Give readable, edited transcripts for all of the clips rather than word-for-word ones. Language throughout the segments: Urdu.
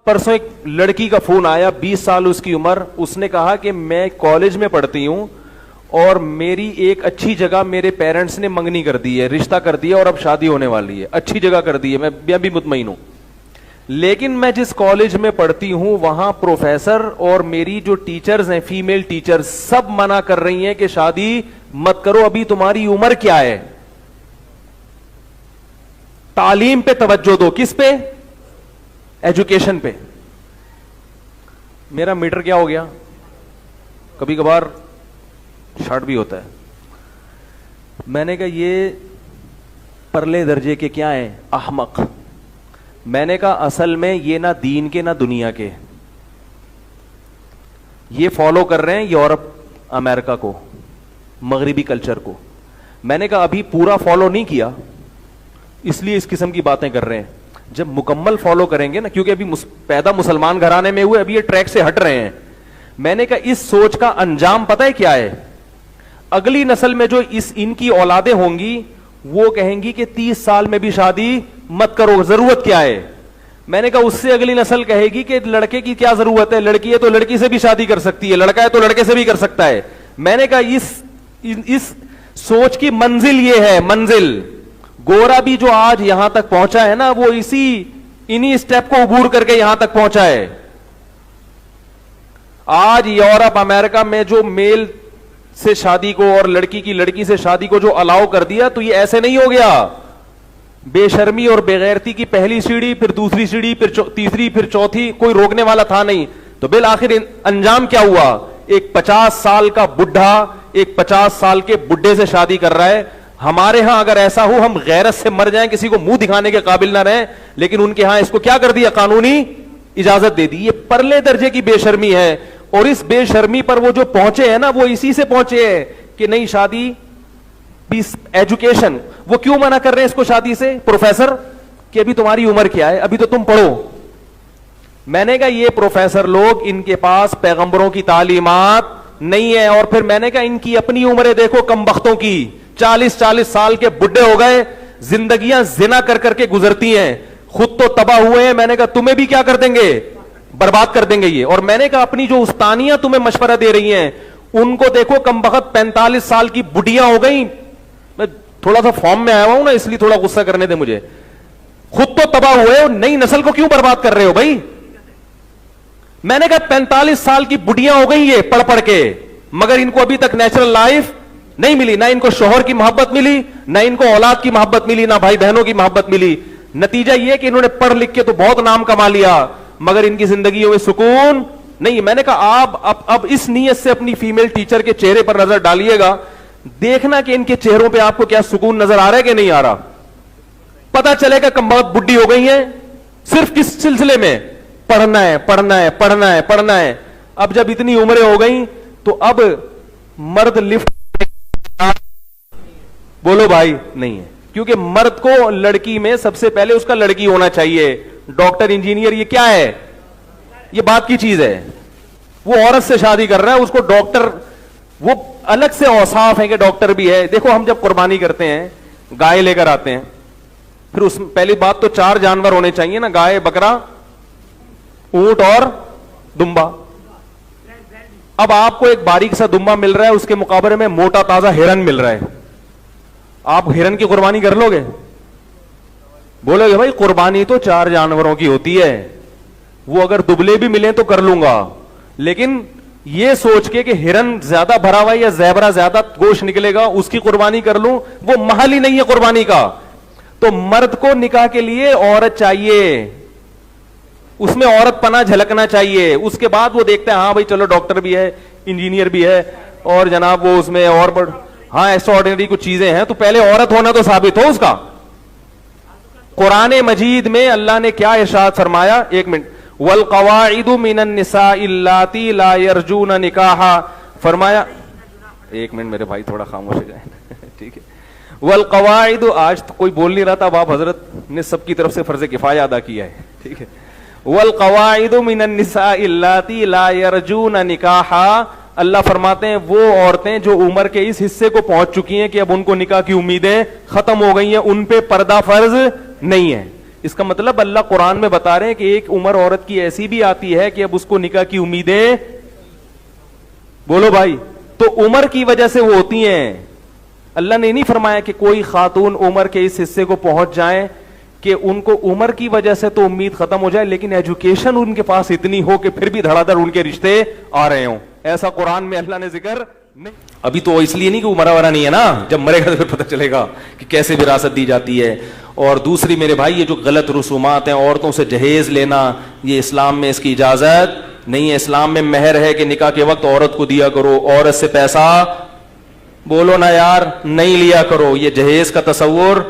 پرسوں ایک لڑکی کا فون آیا, 20 سال اس کی عمر, اس نے کہا کہ میں کالج میں پڑھتی ہوں اور میری ایک اچھی جگہ میرے پیرنٹس نے منگنی کر دی ہے, رشتہ کر دیا اور اب شادی ہونے والی ہے, اچھی جگہ کر دی ہے, میں بھی مطمئن ہوں, لیکن میں جس کالج میں پڑھتی ہوں وہاں پروفیسر اور میری جو ٹیچرز ہیں, فیمیل ٹیچر, سب منع کر رہی ہیں کہ شادی مت کرو, ابھی تمہاری عمر کیا ہے, تعلیم پہ توجہ دو. کس پہ؟ ایجوکیشن پہ. میرا میٹر کیا ہو گیا, کبھی کبھار شارٹ بھی ہوتا ہے. میں نے کہا یہ پرلے درجے کے کیا ہیں, احمق. میں نے کہا اصل میں یہ نہ دین کے نہ دنیا کے, یہ فالو کر رہے ہیں یورپ امریکہ کو, مغربی کلچر کو. میں نے کہا ابھی پورا فالو نہیں کیا اس لیے اس قسم کی باتیں کر رہے ہیں, جب مکمل فالو کریں گے نا, کیونکہ ابھی پیدا مسلمان گھرانے میں ہوئے, ابھی یہ ٹریک سے ہٹ رہے ہیں. میں نے کہا اس سوچ کا انجام پتہ ہے کیا ہے, اگلی نسل میں جو ان کی اولادیں ہوں گی وہ کہیں گی کہ 30 سال میں بھی شادی مت کرو, ضرورت کیا ہے. میں نے کہا اس سے اگلی نسل کہے گی کہ لڑکے کی کیا ضرورت ہے, لڑکی ہے تو لڑکی سے بھی شادی کر سکتی ہے, لڑکا ہے تو لڑکے سے بھی کر سکتا ہے. میں نے کہا اس سوچ کی منزل یہ ہے, منزل. گورا بھی جو آج یہاں تک پہنچا ہے نا, وہ انہی اسٹیپ کو عبور کر کے یہاں تک پہنچا ہے. آج یورپ امریکہ میں جو میل سے شادی کو اور لڑکی کی لڑکی سے شادی کو جو الاؤ کر دیا, تو یہ ایسے نہیں ہو گیا. بے شرمی اور بے غیرتی کی پہلی سیڑھی, پھر دوسری سیڑھی, پھر تیسری, پھر چوتھی, کوئی روکنے والا تھا نہیں. تو بالآخر انجام کیا ہوا, ایک 50 سال کا بڈھا ایک 50 سال کے بڈھے سے شادی کر رہا ہے. ہمارے ہاں اگر ایسا ہو ہم غیرت سے مر جائیں, کسی کو منہ دکھانے کے قابل نہ رہیں, لیکن ان کے ہاں اس کو کیا کر دیا, قانونی اجازت دے دی. یہ پرلے درجے کی بے شرمی ہے, اور اس بے شرمی پر وہ جو پہنچے ہیں نا, وہ اسی سے پہنچے ہیں کہ نہیں شادی پیس ایجوکیشن. وہ کیوں منع کر رہے ہیں اس کو شادی سے, پروفیسر, کہ ابھی تمہاری عمر کیا ہے, ابھی تو تم پڑھو. میں نے کہا یہ پروفیسر لوگ, ان کے پاس پیغمبروں کی تعلیمات نہیں ہے. اور پھر میں نے کہا ان کی اپنی عمریں دیکھو کم بختوں کی, 40 سال کے بڈھے ہو گئے, زندگیاں زنا کر کر کے گزرتی ہیں, خود تو تباہ ہوئے ہیں. میں نے کہا تمہیں بھی کیا کر دیں گے, برباد کر دیں گے یہ. اور میں نے کہا اپنی جو استانیاں تمہیں مشورہ دے رہی ہیں ان کو دیکھو, کم بخت 45 سال کی بڈھیاں ہو گئی. میں تھوڑا سا فارم میں آیا ہوں نا, اس لیے تھوڑا غصہ کرنے دے مجھے. خود تو تباہ ہوئے, نئی نسل کو کیوں برباد کر رہے ہو بھائی. میں نے کہا 45 سال کی بڈھیاں ہو گئی یہ پڑھ پڑھ کے, مگر ان کو ابھی تک نیچرل لائف نہیں ملی, نہ ان کو شوہر کی محبت ملی, نہ ان کو اولاد کی محبت ملی, نہ بھائی بہنوں کی محبت ملی. نتیجہ یہ کہ انہوں نے پڑھ لکھ کے تو بہت نام کما لیا, مگر ان کی زندگیوں میں سکون نہیں. میں نے کہا آپ اب اس نیت سے اپنی فیمیل ٹیچر کے چہرے پر نظر ڈالیے گا, دیکھنا کہ ان کے چہروں پہ آپ کو کیا سکون نظر آ رہا ہے کہ نہیں آ رہا. پتا چلے گا کم بخت بڈھی ہو گئی ہیں, صرف کس سلسلے میں, پڑھنا ہے پڑھنا ہے پڑھنا ہے پڑھنا ہے. اب جب اتنی عمریں ہو گئی تو اب مرد لفٹ بولو بھائی نہیں ہے, کیونکہ مرد کو لڑکی میں سب سے پہلے اس کا لڑکی ہونا چاہیے. ڈاکٹر انجینئر یہ کیا ہے, یہ بات کی چیز ہے. وہ عورت سے شادی کر رہا ہے, اس کو ڈاکٹر, وہ الگ سے اوصاف ہیں کہ ڈاکٹر بھی ہے. دیکھو ہم جب قربانی کرتے ہیں, گائے لے کر آتے ہیں, پھر اس پہلی بات تو 4 جانور ہونے چاہیے نا, گائے, بکرا, اونٹ اور دمبا. اب آپ کو ایک باریک سا دمبا مل رہا ہے, اس کے مقابلے میں موٹا تازہ ہرن مل رہا ہے, آپ ہرن کی قربانی کر لو گے؟ بولو گے بھائی قربانی تو 4 جانوروں کی ہوتی ہے, وہ اگر دبلے بھی ملیں تو کر لوں گا, لیکن یہ سوچ کے کہ ہرن زیادہ بھرا ہوا ہے یا زیبرا زیادہ گوشت نکلے گا اس کی قربانی کر لوں, وہ محل ہی نہیں ہے قربانی کا. تو مرد کو نکاح کے لیے عورت چاہیے, اس میں عورت پنا جھلکنا چاہیے. اس کے بعد وہ دیکھتے ہیں ہاں بھائی چلو ڈاکٹر بھی ہے, انجینئر بھی ہے, اور جناب وہ اس میں اور ہاں ایسا آرڈینری کچھ چیزیں ہیں, تو پہلے عورت ہونا تو ثابت ہو اس کا. قرآن مجید میں اللہ نے کیا ارشاد فرمایا, 1 منٹ, والقواعد من النساء اللاتی لا یرجون نکاحا, فرمایا 1 منٹ میرے بھائی تھوڑا خاموش ہو جائیں ٹھیک ہے. والقواعد, آج تو کوئی بول نہیں رہا تھا, اب آپ حضرت نے سب کی طرف سے فرض کفایہ ادا کیا ہے, ٹھیک ہے. والقواعد من النساء اللاتی لا یرجون نکاحا, اللہ فرماتے ہیں وہ عورتیں جو عمر کے اس حصے کو پہنچ چکی ہیں کہ اب ان کو نکاح کی امیدیں ختم ہو گئی ہیں, ان پہ پردہ فرض نہیں ہے. اس کا مطلب اللہ قرآن میں بتا رہے ہیں کہ ایک عمر عورت کی ایسی بھی آتی ہے کہ اب اس کو نکاح کی امیدیں, بولو بھائی, تو عمر کی وجہ سے وہ ہوتی ہیں. اللہ نے نہیں فرمایا کہ کوئی خاتون عمر کے اس حصے کو پہنچ جائیں کہ ان کو عمر کی وجہ سے تو امید ختم ہو جائے, لیکن ایجوکیشن ان کے پاس اتنی ہو کہ پھر بھی دھڑا دھڑ ان کے رشتے آ رہے ہوں. ایسا قرآن میں اللہ نے ذکر نہیں. ابھی تو اس لیے نہیں کہ عمرہ ورا نہیں ہے نا, جب مرے گا تو پھر پتہ چلے گا کہ کیسے وراثت دی جاتی ہے. اور دوسری میرے بھائی, یہ جو غلط رسومات ہیں, عورتوں سے جہیز لینا, یہ اسلام میں اس کی اجازت نہیں ہے. اسلام میں مہر ہے کہ نکاح کے وقت عورت کو دیا کرو, عورت سے پیسہ, بولو نا یار, نہیں لیا کرو. یہ جہیز کا تصور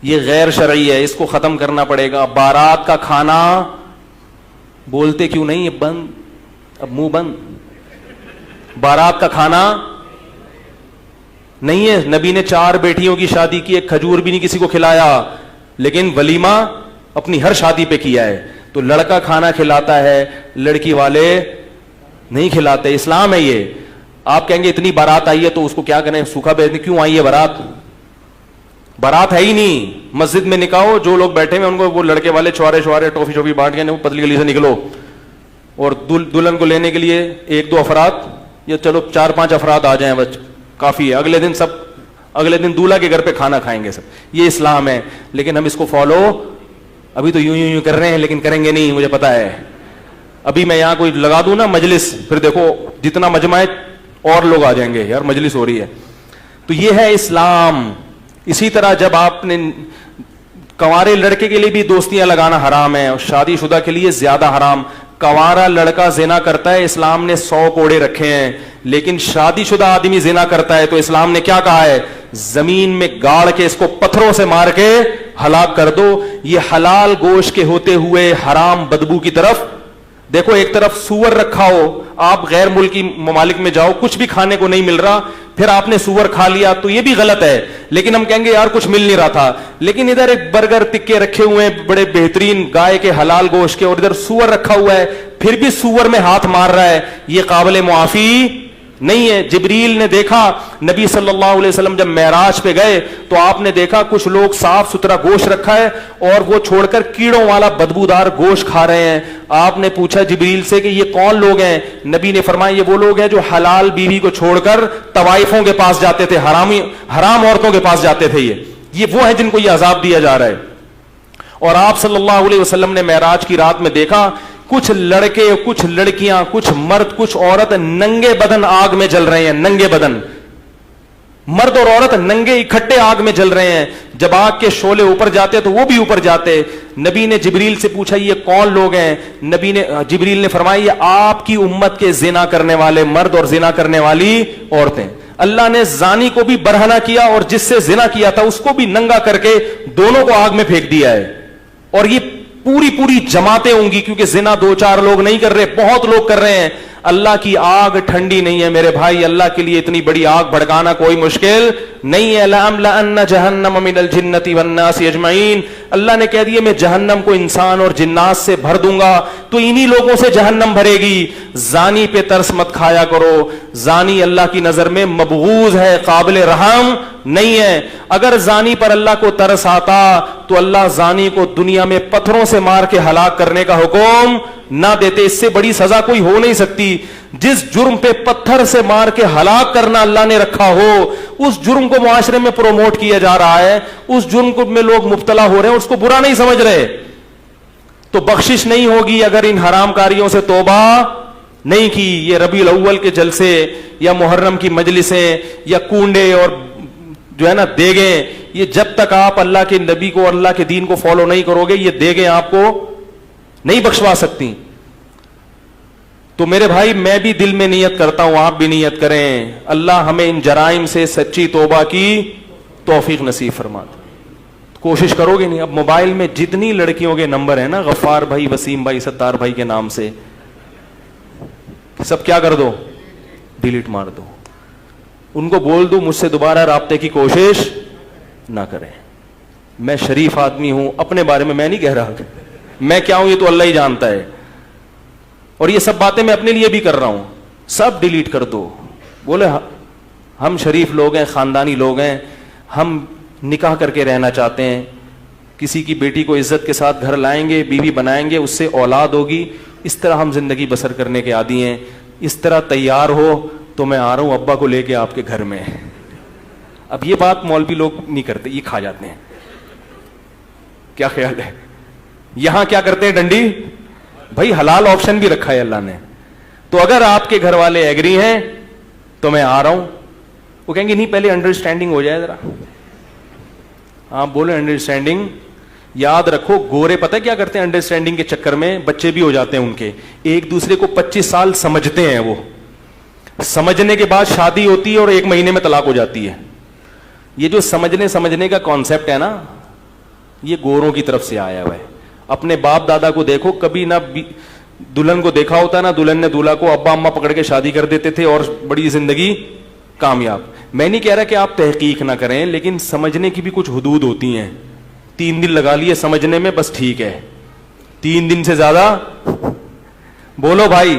یہ غیر شرعی ہے, اس کو ختم کرنا پڑے گا. بارات کا کھانا, بولتے کیوں نہیں, یہ بند, اب منہ بند. بارات کا کھانا نہیں ہے. نبی نے 4 بیٹیوں کی شادی کی, ایک کھجور بھی نہیں کسی کو کھلایا, لیکن ولیمہ اپنی ہر شادی پہ کیا ہے. تو لڑکا کھانا کھلاتا ہے, لڑکی والے نہیں کھلاتے. اسلام ہے یہ. آپ کہیں گے اتنی بارات آئی ہے تو اس کو کیا کریں, سوکھا بھیجنے. کیوں آئی ہے بارات؟ بارات ہے ہی نہیں. مسجد میں نکاح ہو, جو لوگ بیٹھے ہیں ان کو وہ لڑکے والے چھوارے ٹوفی شوفی بانٹ کے پتلی گلی سے نکلو, اور دلہن کو لینے کے لیے 1-2 افراد یا چلو 4-5 افراد آ جائیں, بس کافی ہے. اگلے دن دولہا کے گھر پہ کھانا کھائیں گے سب. یہ اسلام ہے, لیکن ہم اس کو فالو ابھی تو یوں کر رہے ہیں, لیکن کریں گے نہیں, مجھے پتا ہے. ابھی میں یہاں کوئی لگا دوں نا مجلس, پھر دیکھو جتنا مجمع ہے اور لوگ آ جائیں گے, یار مجلس ہو رہی ہے. تو یہ ہے اسلام. اسی طرح جب آپ نے کنوارے لڑکے کے لیے بھی دوستیاں لگانا حرام ہے, اور شادی شدہ کے لیے زیادہ حرام. کنوارا لڑکا زنا کرتا ہے, اسلام نے 100 کوڑے رکھے ہیں, لیکن شادی شدہ آدمی زنا کرتا ہے تو اسلام نے کیا کہا ہے, زمین میں گاڑ کے اس کو پتھروں سے مار کے ہلاک کر دو. یہ حلال گوشت کے ہوتے ہوئے حرام بدبو کی طرف دیکھو. ایک طرف سور رکھا ہو, آپ غیر ملکی ممالک میں جاؤ, کچھ بھی کھانے کو نہیں مل رہا, پھر آپ نے سور کھا لیا تو یہ بھی غلط ہے, لیکن ہم کہیں گے یار کچھ مل نہیں رہا تھا. لیکن ادھر ایک برگر ٹکے رکھے ہوئے ہیں بڑے بہترین گائے کے حلال گوشت کے, اور ادھر سور رکھا ہوا ہے, پھر بھی سور میں ہاتھ مار رہا ہے, یہ قابل معافی نہیں ہے. جبریل نے دیکھا نبی صلی اللہ علیہ وسلم جب معراج پہ گئے تو آپ نے دیکھا کچھ لوگ صاف ستھرا گوشت رکھا ہے اور وہ چھوڑ کر کیڑوں والا بدبودار گوشت کھا رہے ہیں. آپ نے پوچھا جبریل سے کہ یہ کون لوگ ہیں؟ نبی نے فرمایا یہ وہ لوگ ہیں جو حلال بیوی کو چھوڑ کر طوائفوں کے پاس جاتے تھے, حرام عورتوں کے پاس جاتے تھے. یہ وہ ہیں جن کو یہ عذاب دیا جا رہا ہے. اور آپ صلی اللہ علیہ وسلم نے معراج کی رات میں دیکھا کچھ لڑکے, کچھ لڑکیاں, کچھ مرد, کچھ عورت ننگے بدن آگ میں جل رہے ہیں. ننگے بدن, مرد اور عورت ننگے اکٹھے آگ میں جل رہے ہیں. جب آگ کے شعلے اوپر جاتے تو وہ بھی اوپر جاتے. نبی نے جبریل سے پوچھا یہ کون لوگ ہیں؟ جبریل نے فرمایا یہ آپ کی امت کے زنا کرنے والے مرد اور زنا کرنے والی عورتیں. اللہ نے زانی کو بھی برہنہ کیا اور جس سے زنا کیا تھا اس کو بھی ننگا کر کے دونوں کو آگ میں پھینک دیا ہے. اور یہ پوری جماعتیں ہوں گی, کیونکہ زنا 2-4 لوگ نہیں کر رہے, بہت لوگ کر رہے ہیں. اللہ کی آگ ٹھنڈی نہیں ہے میرے بھائی, اللہ کے لیے اتنی بڑی آگ بھڑکانا کوئی مشکل نہیں ہے. لَأَمْلَأَنَّ جَهَنَّمَ مِنَ الْجِنَّةِ وَالنَّاسِ أَجْمَعِينَ. اللہ نے کہہ دیا میں جہنم کو انسان اور جنات سے بھر دوں گا, تو انہی لوگوں سے جہنم بھرے گی. زانی پہ ترس مت کھایا کرو, زانی اللہ کی نظر میں مبغوض ہے, قابل رحم نہیں ہے. اگر زانی پر اللہ کو ترس آتا تو اللہ زانی کو دنیا میں پتھروں سے مار کے ہلاک کرنے کا حکم نہ دیتے. اس سے بڑی سزا کوئی ہو نہیں سکتی. جس جرم پہ پتھر سے مار کے ہلاک کرنا اللہ نے رکھا ہو, اس جرم کو معاشرے میں پروموٹ کیا جا رہا ہے, اس جرم کو میں لوگ مبتلا ہو رہے ہیں, اس کو برا نہیں سمجھ رہے, تو بخشش نہیں ہوگی اگر ان حرام کاریوں سے توبہ نہیں کی. یہ ربیع الاول کے جلسے یا محرم کی مجلسیں یا کنڈے اور جو ہے نا دیگیں, یہ جب تک آپ اللہ کے نبی کو اور اللہ کے دین کو فالو نہیں کرو گے, یہ دیگیں آپ کو نہیں بخشوا سکتی. تو میرے بھائی میں بھی دل میں نیت کرتا ہوں, آپ بھی نیت کریں, اللہ ہمیں ان جرائم سے سچی توبہ کی توفیق نصیب فرما دے. کوشش کرو گے نہیں؟ اب موبائل میں جتنی لڑکیوں کے نمبر ہیں نا, غفار بھائی, وسیم بھائی, ستار بھائی کے نام سے, سب کیا کر دو, ڈیلیٹ مار دو. ان کو بول دو مجھ سے دوبارہ رابطے کی کوشش نہ کریں. میں شریف آدمی ہوں, اپنے بارے میں نہیں کہہ رہا, میں کیا ہوں یہ تو اللہ ہی جانتا ہے, اور یہ سب باتیں میں اپنے لیے بھی کر رہا ہوں. سب ڈیلیٹ کر دو. بولے ہم شریف لوگ ہیں, خاندانی لوگ ہیں, ہم نکاح کر کے رہنا چاہتے ہیں, کسی کی بیٹی کو عزت کے ساتھ گھر لائیں گے, بیوی بنائیں گے, اس سے اولاد ہوگی. اس طرح ہم زندگی بسر کرنے کے عادی ہیں. اس طرح تیار ہو تو میں آ رہا ہوں ابا کو لے کے آپ کے گھر میں. اب یہ بات مولوی لوگ نہیں کرتے, یہ کھا جاتے ہیں. کیا خیال ہے؟ یہاں کیا کرتے ہیں ڈنڈی, بھائی حلال آپشن بھی رکھا ہے اللہ نے. تو اگر آپ کے گھر والے ایگری ہیں تو میں آ رہا ہوں. وہ کہیں گے نہیں پہلے انڈرسٹینڈنگ ہو جائے ذرا. آپ بولے انڈرسٹینڈنگ, یاد رکھو گورے پتہ کیا کرتے ہیں انڈرسٹینڈنگ کے چکر میں, بچے بھی ہو جاتے ہیں ان کے, ایک دوسرے کو 25 سال سمجھتے ہیں. وہ سمجھنے کے بعد شادی ہوتی ہے اور 1 مہینے میں طلاق ہو جاتی ہے. یہ جو سمجھنے کا کانسیپٹ ہے نا, یہ گوروں کی طرف سے آیا ہوا ہے. اپنے باپ دادا کو دیکھو, کبھی نہ دلہن کو دیکھا ہوتا نا, دلہن نے دولہا کو ابا اماں پکڑ کے شادی کر دیتے تھے اور بڑی زندگی کامیاب. میں نہیں کہہ رہا کہ آپ تحقیق نہ کریں, لیکن سمجھنے کی بھی کچھ حدود ہوتی ہیں. 3 دن لگا لیے سمجھنے میں, بس ٹھیک ہے. 3 دن سے زیادہ بولو بھائی,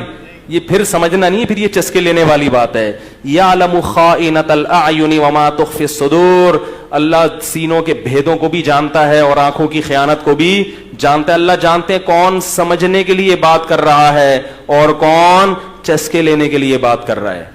یہ پھر سمجھنا نہیں, پھر یہ چسکے لینے والی بات ہے. یعلم خائنۃ الاعین وما تخفی الصدور, اللہ سینوں کے بھیدوں کو بھی جانتا ہے اور آنکھوں کی خیانت کو بھی جانتا ہے. اللہ جانتے ہیں کون سمجھنے کے لیے بات کر رہا ہے اور کون چسکے لینے کے لیے بات کر رہا ہے.